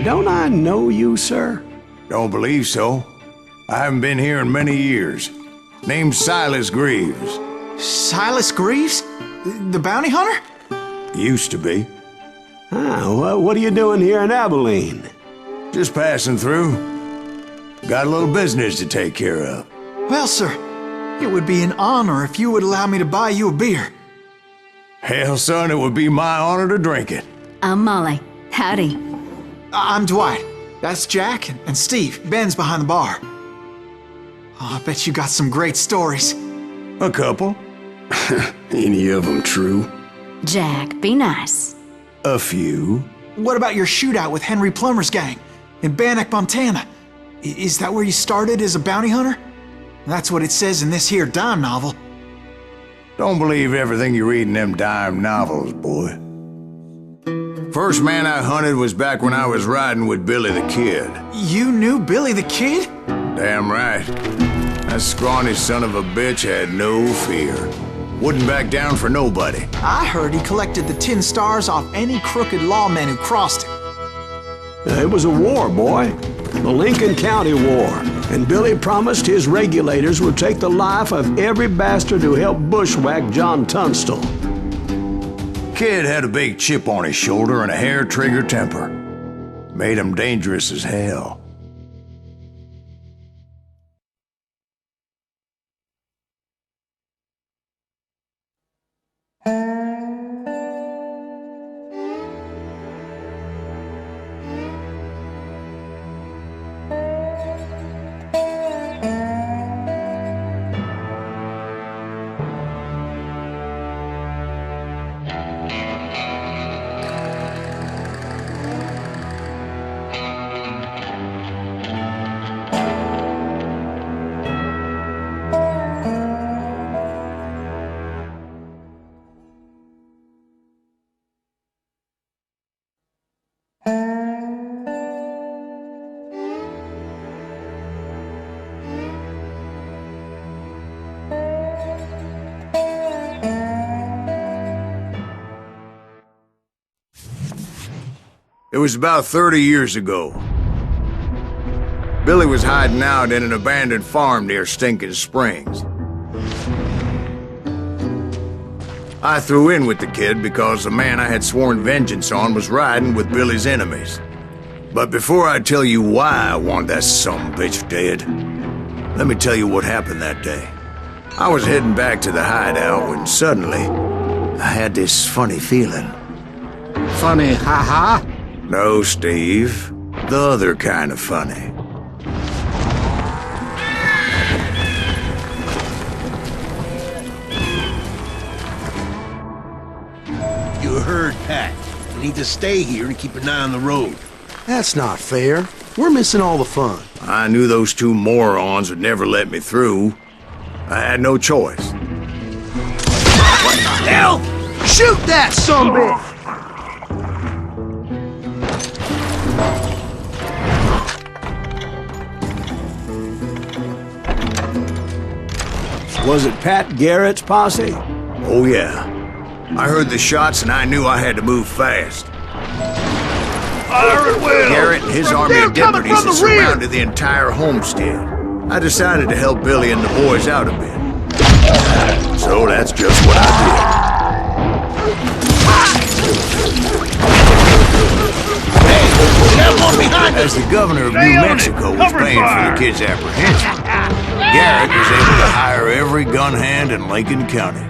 Don't I know you, sir? Don't believe so. I haven't been here in many years. Name's Silas Greaves. Silas Greaves? The bounty hunter? Used to be. Well, what are you doing here in Abilene? Just passing through. Got a little business to take care of. Well, sir, it would be an honor if you would allow me to buy you a beer. Hell, son, it would be my honor to drink it. I'm Molly. Howdy. I'm Dwight. That's Jack and Steve. Ben's behind the bar. Oh, I bet you got some great stories. A couple. Any of them true? Jack, be nice. A few. What about your shootout with Henry Plummer's gang in Bannock, Montana? Is that where you started as a bounty hunter? That's what it says in this here dime novel. Don't believe everything you read in them dime novels, boy. First man I hunted was back when I was riding with Billy the Kid. You knew Billy the Kid? Damn right. That scrawny son of a bitch had no fear. Wouldn't back down for nobody. I heard he collected the 10 stars off any crooked lawmen who crossed him. It was a war, boy. The Lincoln County War. And Billy promised his regulators would take the life of every bastard who helped bushwhack John Tunstall. Kid had a big chip on his shoulder and a hair-trigger temper. Made him dangerous as hell. It was about 30 years ago. Billy was hiding out in an abandoned farm near Stinking Springs. I threw in with the kid because the man I had sworn vengeance on was riding with Billy's enemies. But before I tell you why I want that sumbitch dead, let me tell you what happened that day. I was heading back to the hideout when suddenly I had this funny feeling. Funny, ha-ha? No, Steve. The other kind of funny. You heard Pat. We need to stay here and keep an eye on the road. That's not fair. We're missing all the fun. I knew those two morons would never let me through. I had no choice. What the hell? Shoot that sumbitch! Was it Pat Garrett's posse? Oh, yeah. I heard the shots and I knew I had to move fast. Fire at will! Garrett and his army of deputies had surrounded the entire homestead. I decided to help Billy and the boys out a bit. So that's just what I did. Hey, there's one behind us! As the governor of New Mexico was paying for the kid's apprehension, Garrett was able to hire every gun hand in Lincoln County.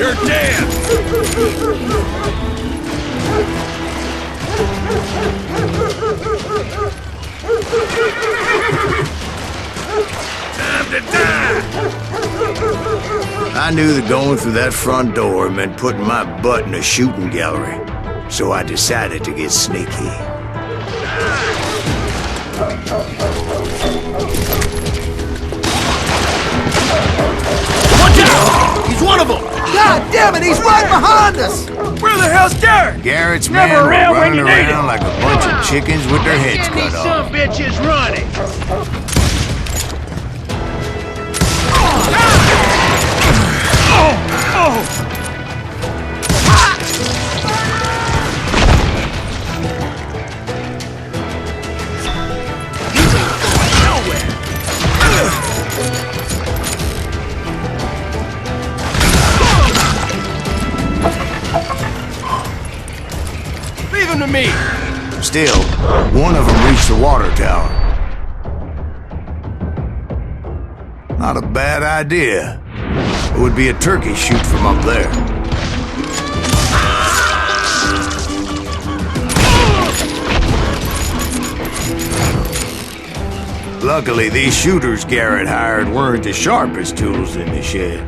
You're dead! Time to die! I knew that going through that front door meant putting my butt in a shooting gallery, so I decided to get sneaky. Watch out! Damn it, he's right behind us! Where the hell's Garrett? Garrett's Never men were around when running you need around him. like a bunch of chickens with their heads Damn, these cut some off. bitches running. Leave him to me. Still, one of them reached the water tower. Not a bad idea. It would be a turkey shoot from up there. Luckily, these shooters Garrett hired weren't the sharpest tools in the shed.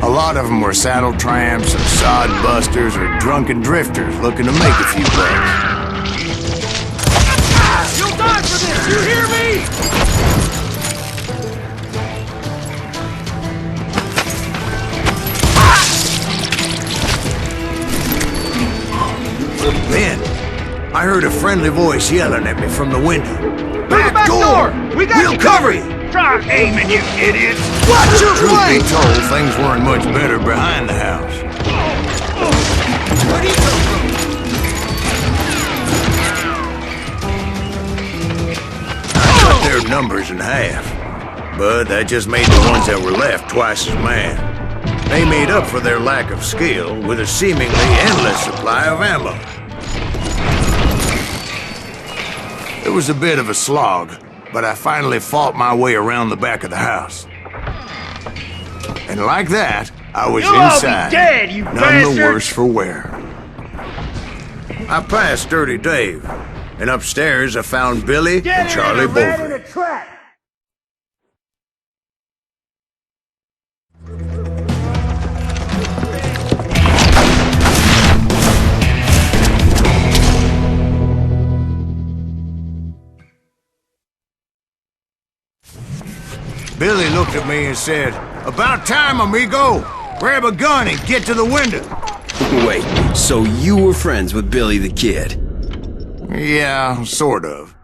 A lot of them were saddle tramps and sod busters or drunken drifters looking to make a few bucks. You'll die for this, you hear me? Then, I heard a friendly voice yelling at me from the window. Back door! We got We'll you cover you! Try aiming, you idiots! Watch your Truth be flank! told, things weren't much better behind the house. Where'd he come from? I cut their numbers in half, but that just made the ones that were left twice as mad. They made up for their lack of skill with a seemingly endless supply of ammo. It was a bit of a slog, but I finally fought my way around the back of the house. And like that, I was You'll all be inside, dead, you none bastard! the worse for wear. I passed Dirty Dave, and upstairs I found Billy and Charlie Bovary. trap! Billy looked at me and said, "About time, amigo! Grab a gun and get to the window!" Wait, so you were friends with Billy the Kid? Yeah, sort of.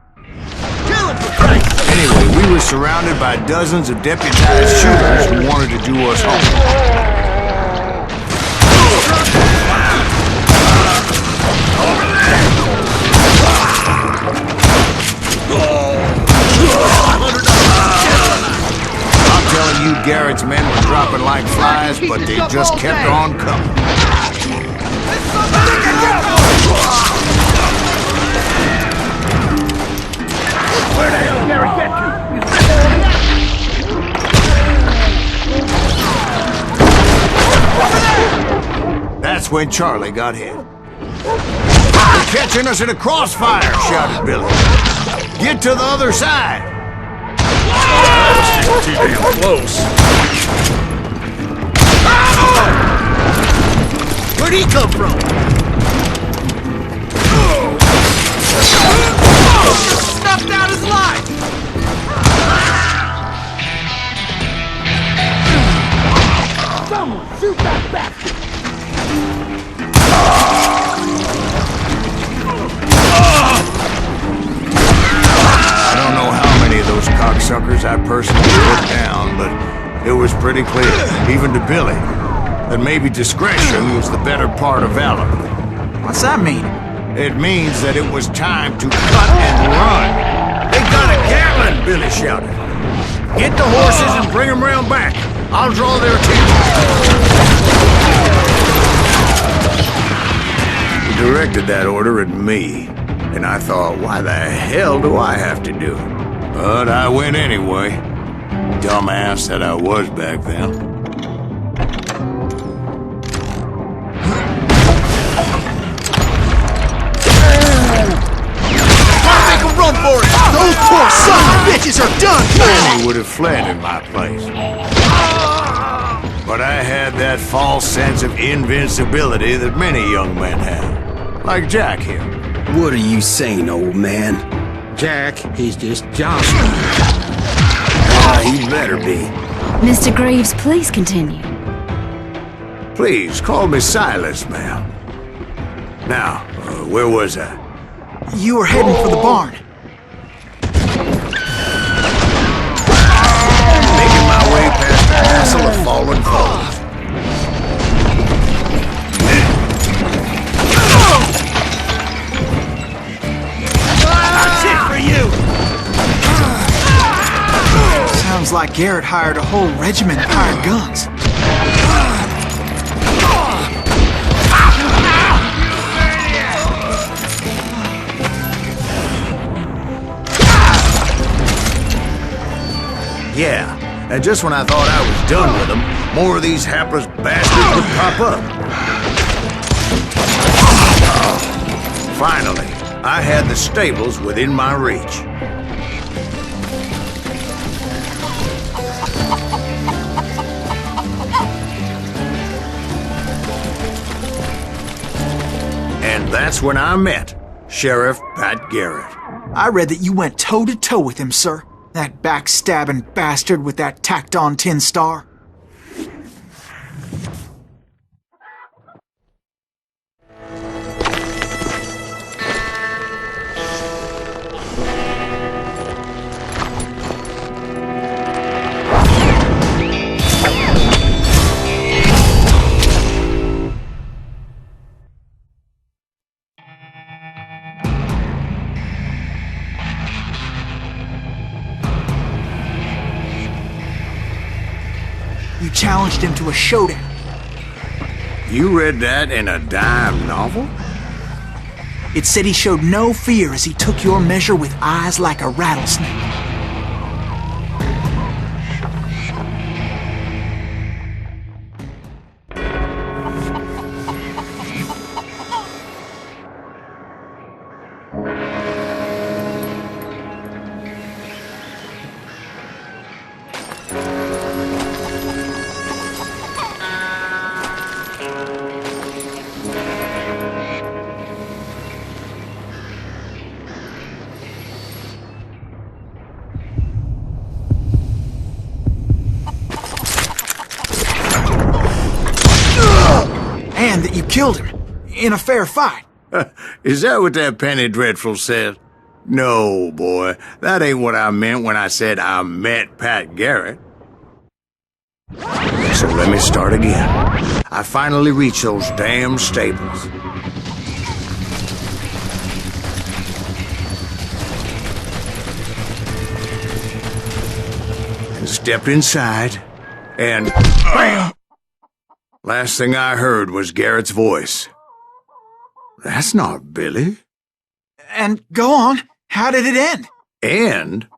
Kill him for Christ's sake! Anyway, we were surrounded by dozens of deputized shooters who wanted to do us harm. I'm telling you, Garrett's men were dropping like flies, but they just kept on coming. Where the hell did Gary get to? That's when Charlie got hit. "They're catching us in a crossfire!" shouted Billy. "Get to the other side!" Too damn close. Where'd he come from? Snuffed out his life! Someone shoot that bastard! I don't know how many of those cocksuckers I personally put down, but it was pretty clear, even to Billy, that maybe discretion was the better part of valor. What's that mean? It means that it was time to cut and run. "They got a Gatlin!" Billy shouted. "Get the horses and bring them round back. I'll draw their attention." He directed that order at me, and I thought, why the hell do I have to do it? But I went anyway. Dumbass that I was back then. Make him run for it! Those poor son of bitches are done for! He would have fled in my place. But I had that false sense of invincibility that many young men have. Like Jack here. What are you saying, old man? Jack, he's just Johnson. He better be. Mr. Graves, please continue. Please, call me Silas, ma'am. Now, where was I? You were heading for the barn. Making my way past the hassle of fallen foes. That's it for you! Sounds like Garrett hired a whole regiment of hired guns. Yeah, and just when I thought I was done with them, more of these hapless bastards would pop up. Finally, I had the stables within my reach. And that's when I met Sheriff Pat Garrett. I read that you went toe-to-toe with him, sir. That backstabbing bastard with that tacked-on tin star. You challenged him to a showdown. You read that in a dime novel? It said he showed no fear as he took your measure with eyes like a rattlesnake. And that you killed him in a fair fight. Is that what that Penny Dreadful said? No, boy. That ain't what I meant when I said I met Pat Garrett. So let me start again. I finally reached those damn stables. And stepped inside, and BAM! Last thing I heard was Garrett's voice. That's not Billy. And go on, how did it end? And,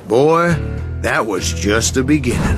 boy, that was just the beginning.